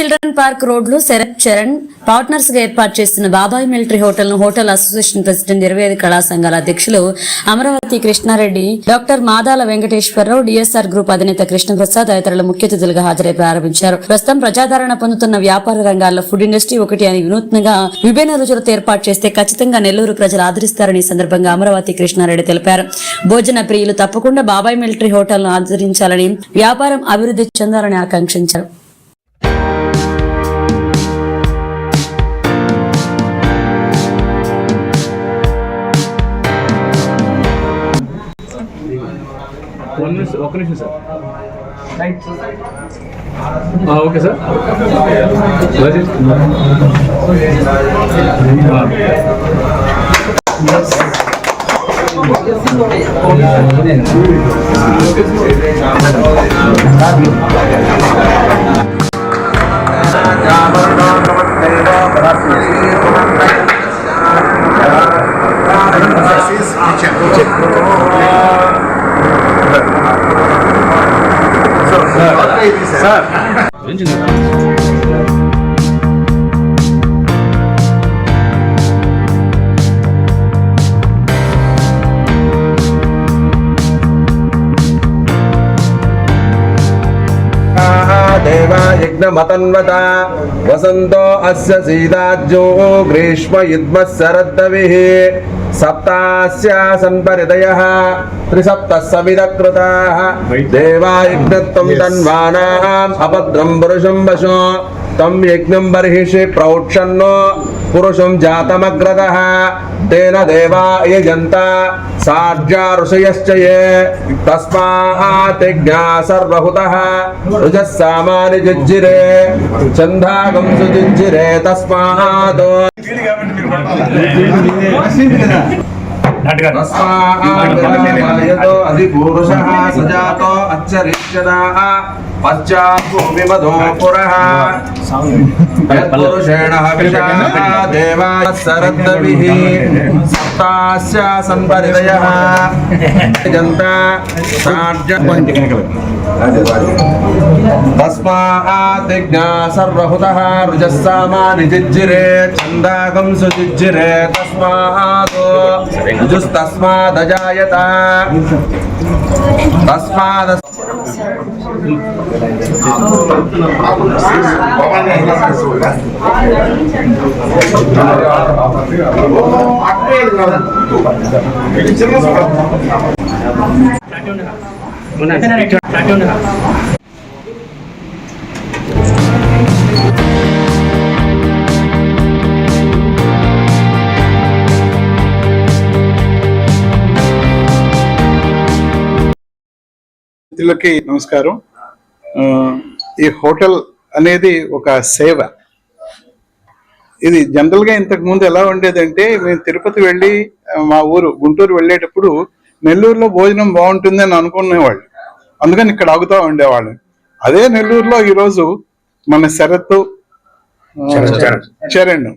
Children park road లో Sarath Charan partners గా ఏర్పాటు చేస్తున్న బాబాయ్ మిలిటరీ హోటల్ ను హోటల్ అసోసియేషన్ ప్రెసిడెంట్ 25 కళా సంఘాల అధ్యక్షులు Amaravati Krishna Reddy, doctor Madala Venkateswara Rao, DSR group అధినేత కృష్ణప్రసాద్ తదితరులు ముఖ్య అతిథులుగా హాజరై ప్రారంభించారు. ప్రస్తుతం ప్రజాదరణ పొందుతున్న వ్యాపార రంగాల్లో ఫుడ్ ఇండస్ట్రీ ఒకటి అని వినూత్నంగా విభిన్న రుచులతో ఏర్పాటు చేస్తే ఖచ్చితంగా నెల్లూరు ప్రజలు ఆదరిస్తారని సందర్భంగా అమరావతి కృష్ణారెడ్డి తెలిపారు. భోజన ప్రియులు తప్పకుండా బాబాయ్ మిలిటరీ హోటల్ ను ఆదరించాలని, వ్యాపారం అభివృద్ధి చెందాలని ఆకాంక్షించారు. ఒక నిమిషం సార్. Okay sir. సార్ దేవాయజ్ఞమతన్వత వసంతో అస్య సీతాజ్యో గ్రీష్మ యుద్మ శరద్దవిః సప్తాస్యాసన్ పరిదయః త్రిసప్తః సవిదకృతాః దేవాయజ్ఞత్వం తన్వానాం అభద్రం పురుషం వశో తం యజ్ఞం బర్హిషి ప్రౌక్షన్నో పురుషం జాతమగ్రతః తేన దేవా యజంత సాధ్యా ఋషయశ్చ యే తస్మాత్ యజ్ఞా సర్వహుతః రుజః సామాని జుజ్జిరే చందాగం సుజుజ్జిరే తస్మాత్ అధిపురుషః సజాతో అచ్చరిష్యదా పశ్చాత్తు విమదో పురః యత్పురుషేణ హవిషా దేవాయ శరద్దవిః సప్తాస్యాసన్ పరిదయః జంత సాధ్య తస్మాత్ యజ్ఞా సర్వహుతః రుజః సామాని జుజ్జిరే చందాగం సుజుజ్జిరే తస్మాత్ రుజుస్తస్మాదజాయత తస్మాద్ మిత్రులకి నమస్కారం. ఈ హోటల్ అనేది ఒక సేవ. ఇది జనరల్గా ఇంతకు ముందు ఎలా ఉండేదంటే, మేము తిరుపతి వెళ్ళి మా ఊరు గుంటూరు వెళ్ళేటప్పుడు నెల్లూరులో భోజనం బాగుంటుంది అని అనుకునేవాళ్ళు, అందుకని ఇక్కడ ఆగుతూ ఉండేవాళ్ళు. అదే నెల్లూరులో ఈరోజు మన శరత్ చరణ్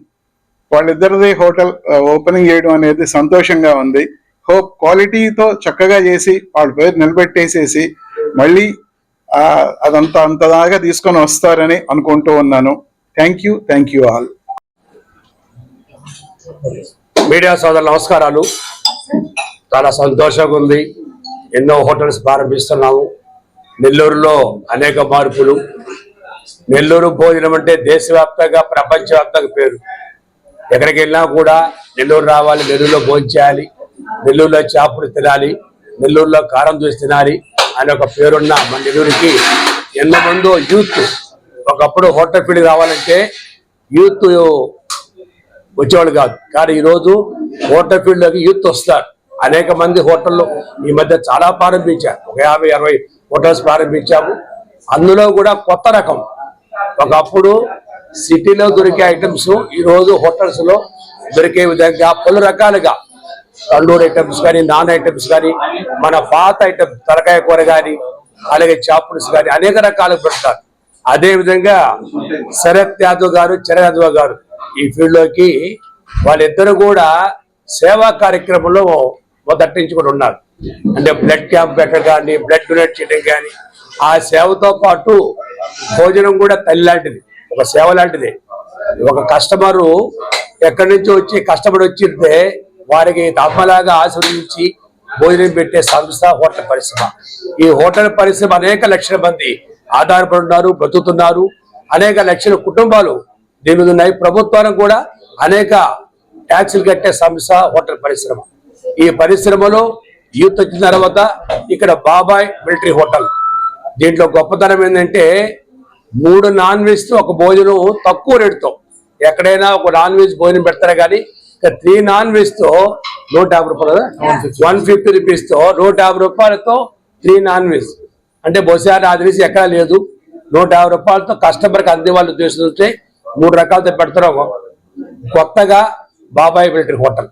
వాళ్ళిద్దరిది హోటల్ ఓపెనింగ్ చేయడం అనేది సంతోషంగా ఉంది. హోప్ క్వాలిటీతో చక్కగా చేసి వాళ్ళ పేరు నిలబెట్టేసేసి మళ్ళీ అంతదాకా తీసుకొని వస్తారని అనుకుంటూ ఉన్నాను. Thank you all. మీడియా సోదరులు నమస్కారాలు. చాలా సంతోషంగా ఉంది. ఎన్నో హోటల్స్ ప్రారంభిస్తున్నాము. నెల్లూరులో అనేక మార్పులు. నెల్లూరు భోజనం అంటే దేశవ్యాప్తంగా ప్రపంచవ్యాప్తంగా పేరు. ఎక్కడికి వెళ్ళినా కూడా నెల్లూరు రావాలి, నెల్లూరులో భోజనం చేయాలి, నెల్లూరులో చేపలు తినాలి, నెల్లూరులో కారం దోశ తినాలి అని ఒక పేరున్న మన నెల్లూరుకి ఎంతమందో యూత్. ఒకప్పుడు హోటల్ ఫీల్డ్ రావాలంటే యూత్ వచ్చేవాళ్ళు కాదు, కానీ ఈరోజు హోటల్ ఫీల్డ్లోకి యూత్ వస్తారు. అనేక మంది హోటళ్ళు ఈ మధ్య చాలా ప్రారంభించారు. ఒక 50-60 హోటల్స్ ప్రారంభించాము. అందులో కూడా కొత్త రకం. ఒకప్పుడు సిటీలో దొరికే ఐటమ్స్ ఈరోజు హోటల్స్లో దొరికే విధంగా పలు రకాలుగా తండూరు ఐటమ్స్ కానీ, నాన్ ఐటమ్స్ కానీ, మన పాత ఐటమ్స్ తలకాయ కూర కానీ, అలాగే చాపుల్స్ కానీ అనేక రకాలు పెడతారు. అదేవిధంగా శరత్ యాదవ్ గారు, చరణ్ యాదవ్ గారు ఈ ఫీల్డ్లోకి వాళ్ళిద్దరు కూడా సేవా కార్యక్రమంలో మొదటి నుంచి కూడా ఉన్నారు. అంటే బ్లడ్ క్యాంప్ పెట్టడం కానీ, బ్లడ్ డొనేట్ చేయడం కానీ, ఆ సేవతో పాటు భోజనం కూడా తల్లి లాంటిది. ఒక సేవ లాంటిది. ఒక కస్టమరు ఎక్కడి నుంచి వచ్చి కష్టపడి వచ్చింటే వారికి తప్పలాగా ఆశీర్వదించి భోజనం పెట్టే సంస్థ హోటల్ పరిశ్రమ. ఈ హోటల్ పరిశ్రమ అనేక లక్షల మంది ఆధారపడి ఉన్నారు, బ్రతుకుతున్నారు. అనేక లక్షల కుటుంబాలు దీని మీద ఉన్నాయి. ప్రభుత్వానికి కూడా అనేక ట్యాక్సులు కట్టే సంస్థ హోటల్ పరిశ్రమ. ఈ పరిశ్రమలో యూత్ వచ్చిన తర్వాత ఇక్కడ బాబాయ్ మిలిటరీ హోటల్. దీంట్లో గొప్పతనం ఏంటంటే 3 నాన్ వెజ్ తో ఒక భోజనం తక్కువ రేటుతో. ఎక్కడైనా ఒక నాన్ వెజ్ భోజనం పెడతారు కానీ 3 నాన్ వెజ్ తో 150 రూపాయలు కదా, 150 రూపీస్ తో 150 రూపాయలతో 3 నాన్ వెజ్ అంటే బహుశా నా తెలిసి ఎక్కడా లేదు. 150 రూపాయలతో కస్టమర్కి అందేవాళ్ళు ఉద్దేశించి 3 రకాలతో పెడతారు. కొత్తగా బాబాయ్ మిలిటరీ హోటల్.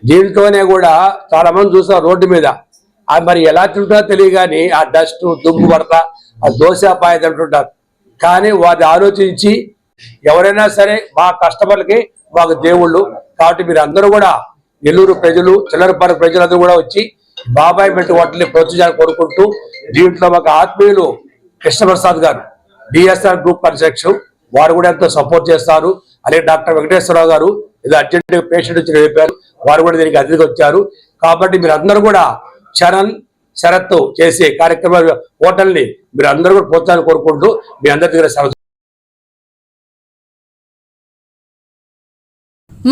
దీంట్లోనే కూడా చాలా మంది చూస్తారు రోడ్డు మీద, అది మరి ఎలా తింటుందో తెలియ కానీ ఆ డస్ట్ దుమ్ము పడతా ఆ దోశ పాయ తింటుంటారు. కానీ వారిని ఆలోచించి ఎవరైనా సరే మా కస్టమర్లకి మాకు దేవుళ్ళు కాబట్టి మీరు అందరూ కూడా నెల్లూరు ప్రజలు చిల్లరపాడు ప్రజలందరూ కూడా వచ్చి బాబాయ్ మిలిటరీ హోటల్ని ప్రోత్సహించాలని కోరుకుంటూ, దీంట్లో మాకు ఆత్మీయులు కృష్ణప్రసాద్ గారు డిఎస్ఆర్ గ్రూప్ కన్స్ట్రక్షన్ వారు కూడా ఎంతో సపోర్ట్ చేస్తారు. అలాగే డాక్టర్ వెంకటేశ్వరరావు గారు ఇది అర్జెంట్ పేషెంట్ వచ్చి చెప్పారు, వారు కూడా దీనికి అతిథిగా వచ్చారు. కాబట్టి మీరు అందరూ కూడా చరణ్ శరత్ చేసే కార్యక్రమాలు హోటల్ని మీరు అందరూ కూడా ప్రోత్సాహాన్ని కోరుకుంటూ మీ అందరి దగ్గర సెలవు.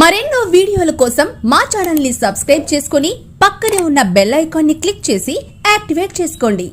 మరెన్నో వీడియోల కోసం మా ఛానల్ ని సబ్స్క్రైబ్ చేసుకుని పక్కనే ఉన్న బెల్ ఐకాన్ ని క్లిక్ చేసి యాక్టివేట్ చేసుకోండి.